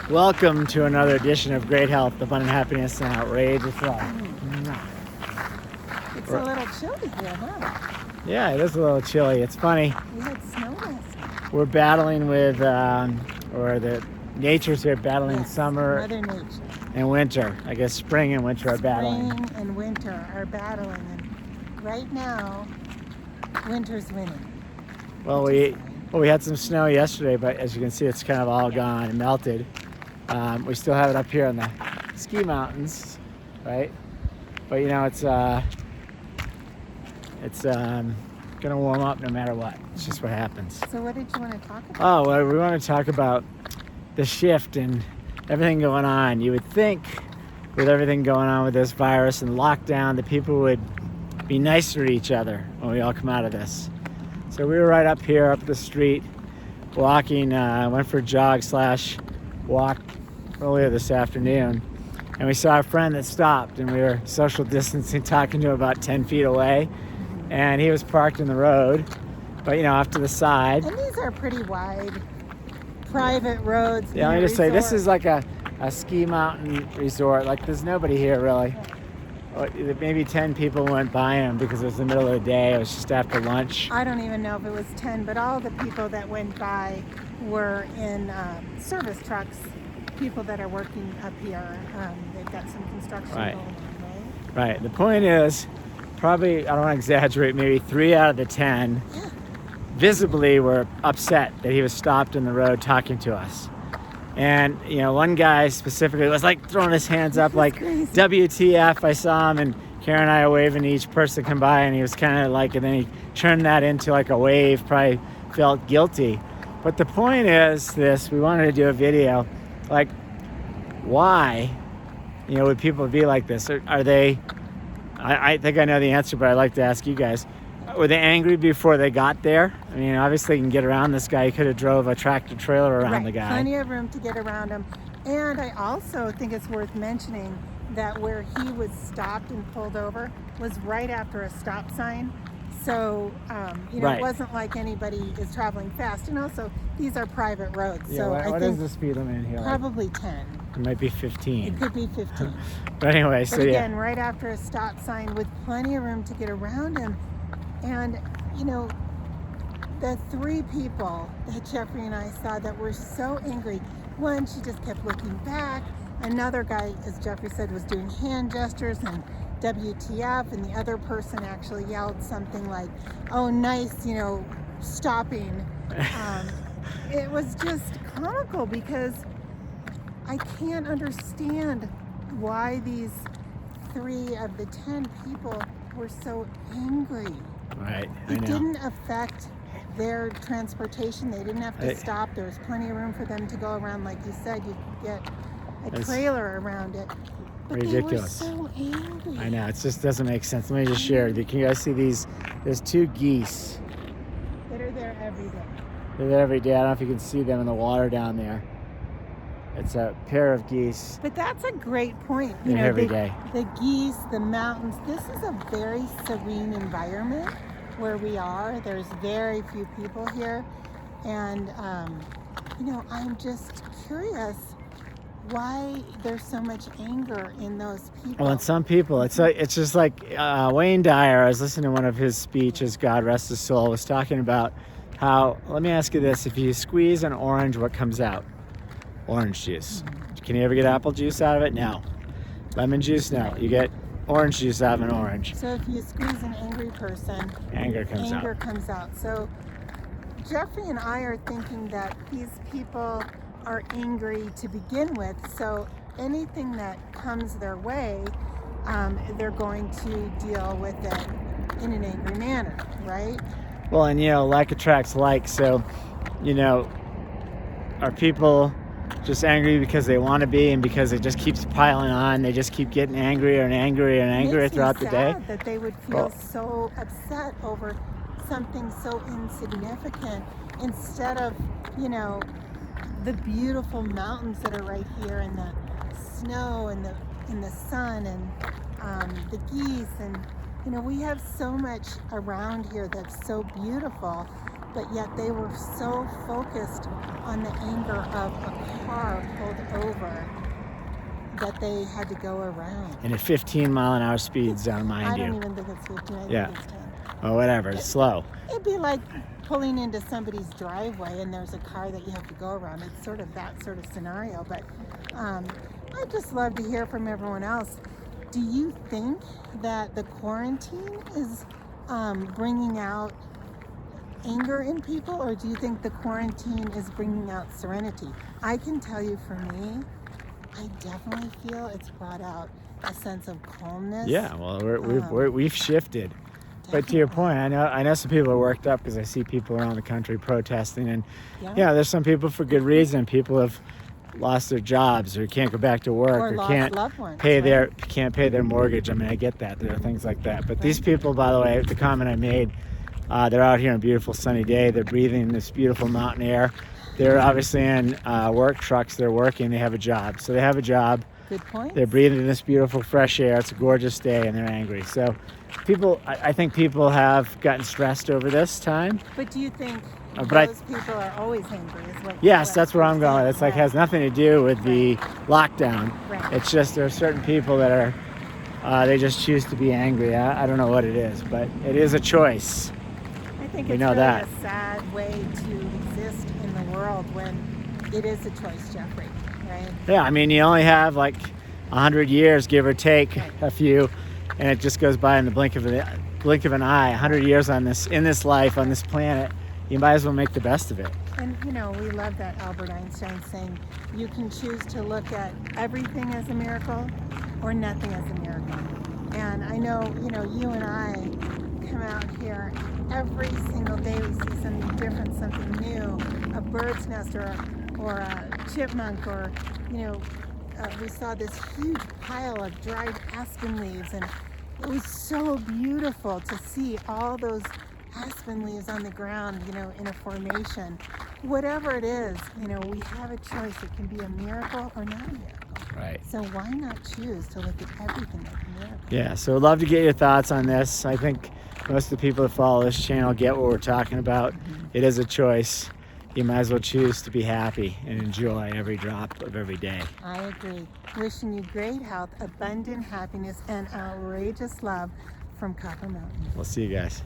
Welcome to another edition of Great Health, Abundant Happiness, and Outrageous Life. It's a little chilly here, huh? Yeah, it is a little chilly. It's funny. We had snow last night. We're battling with, or the nature's here battling Yes, summer Mother Nature. and winter. I guess spring and winter are battling. Spring and winter are battling, and right now, winter's winning. Well, we had some snow yesterday, but as you can see, it's kind of all gone and melted. We still have it up here in the ski mountains, right? But you know, it's gonna warm up no matter what. It's just what happens. So what did you want to talk about? Oh, well, we want to talk about the shift and everything going on. You would think with everything going on with this virus and lockdown that people would be nicer to each other when we all come out of this. So we were right up here, up the street, walking, went for a jog/walk earlier this afternoon. And we saw a friend that stopped, and we were social distancing, talking to him about 10 feet away. And he was parked in the road, but you know, off to the side. And these are pretty wide, private roads. Yeah, let me just say, this is like a ski mountain resort. Like, there's nobody here really. Maybe 10 people went by him because it was the middle of the day. It was just after lunch. I don't even know if it was 10, but all the people that went by were in service trucks. People that are working up here. They've got some construction Right. going on, Right. The point is, probably, I don't want to exaggerate, maybe 3 out of the 10 Yeah. visibly were upset that he was stopped in the road talking to us. And, you know, one guy specifically was like throwing his hands up like, crazy. WTF. I saw him, and Karen and I were waving to each person come by, and he was kind of like, and then he turned that into like a wave, probably felt guilty. But the point is this: we wanted to do a video, like, why, you know, would people be like this? Are they, I think I know the answer, but I'd like to ask you guys. Were they angry before they got there? I mean, obviously you can get around this guy. He could have drove a tractor trailer around Right, the guy. plenty of room to get around him. And I also think it's worth mentioning that where he was stopped and pulled over was right after a stop sign. So, you know, Right. it wasn't like anybody is traveling fast. And also, these are private roads. Yeah, so what I is think the speed limit here? Like, probably 10. it might be It 15. could be 15. But anyway, But so again, yeah. right after a stop sign with plenty of room to get around him. And, you know, the 3 people that Jeffrey and I saw that were so angry. One, she just kept looking back. Another guy, as Jeffrey said, was doing hand gestures and WTF. And the other person actually yelled something like, oh, nice, you know, stopping. It was just comical because I can't understand why these 3 of the 10 people were so angry. Right, I It know. didn't affect their transportation. They didn't have to stop. There was plenty of room for them to go around. Like you said, you could get a That's trailer around it. But ridiculous. they were so angry. I know, it just doesn't make sense. Let me just share. Can you guys see these? There's 2 geese. That are there every day. They're there every day. I don't know if you can see them in the water down there. It's a pair of geese. But that's a great point. You They're know, every day. the geese, the mountains. This is a very serene environment where we are. There's very few people here. And, you know, I'm just curious why there's so much anger in those people. Well, and some people, it's just like Wayne Dyer. I was listening to one of his speeches, God rest his soul, was talking about how, let me ask you this, if you squeeze an orange, what comes out? Orange juice. Can you ever get apple juice out of it? No. Lemon juice? No. You get orange juice out of an orange. So if you squeeze an angry person, Anger comes out. comes out. So Jeffrey and I are thinking that these people are angry to begin with. So anything that comes their way, they're going to deal with it in an angry manner, right? Well, and you know, like attracts like. So, you know, are people just angry because they want to be, and because it just keeps piling on, they just keep getting angrier and angrier and angrier throughout the day? That they would feel so upset over something so insignificant instead of, you know, the beautiful mountains that are right here, and the snow and the sun and the geese, and you know, we have so much around here that's so beautiful. but yet they were so focused on the anger of a car pulled over that they had to go around. And at 15-mile-an-hour speed zone, I mind don't you. even think it's 15, I Yeah. think it's 10. Or whatever, it's slow. It'd be like pulling into somebody's driveway and there's a car that you have to go around. It's sort of that sort of scenario. But I'd just love to hear from everyone else. Do you think that the quarantine is bringing out anger in people, or do you think the quarantine is bringing out serenity? I can tell you, for me, I definitely feel it's brought out a sense of calmness. Yeah, well, we've shifted. But to your point, I know some people are worked up because I see people around the country protesting, and yeah, there's some people for good reason. People have lost their jobs or can't go back to work or or lost can't loved ones, pay right? can't pay their mortgage. I mean, I get that. There are things like that. But these people, by the way, the comment I made, they're out here on a beautiful sunny day. They're breathing this beautiful mountain air. They're obviously in work trucks. They're working. They have a job. So they have a job. Good point. They're breathing this beautiful fresh air. It's a gorgeous day, and they're angry. So I think people have gotten stressed over this time. But do you think but those people are always angry? Is what Yes, that's where I'm going. It's like right. has nothing to do with the lockdown. Right. It's just there are certain people that are they just choose to be angry. I don't know what it is, but it is a choice. I think We it's know really that. a sad way to exist in the world when it is a choice, Jeffrey, right? Yeah, I mean, you only have like 100 years, give or take a few, and it just goes by in the blink of an eye. 100 years in this life, on this planet. You might as well make the best of it. And we love that Albert Einstein saying you can choose to look at everything as a miracle or nothing as a miracle. And I know, you and I come out here every single day. We see something different, something new, a bird's nest or a chipmunk, or we saw this huge pile of dried aspen leaves, and it was so beautiful to see all those aspen leaves on the ground, in a formation. Whatever it is, we have a choice. It can be a miracle or not a miracle. Right. So why not choose to look at everything like a miracle? Yeah, so I'd love to get your thoughts on this. I think most of the people that follow this channel get what we're talking about. It is a choice. You might as well choose to be happy and enjoy every drop of every day. I agree. Wishing you great health, abundant happiness, and outrageous love from Copper Mountain. We'll see you guys.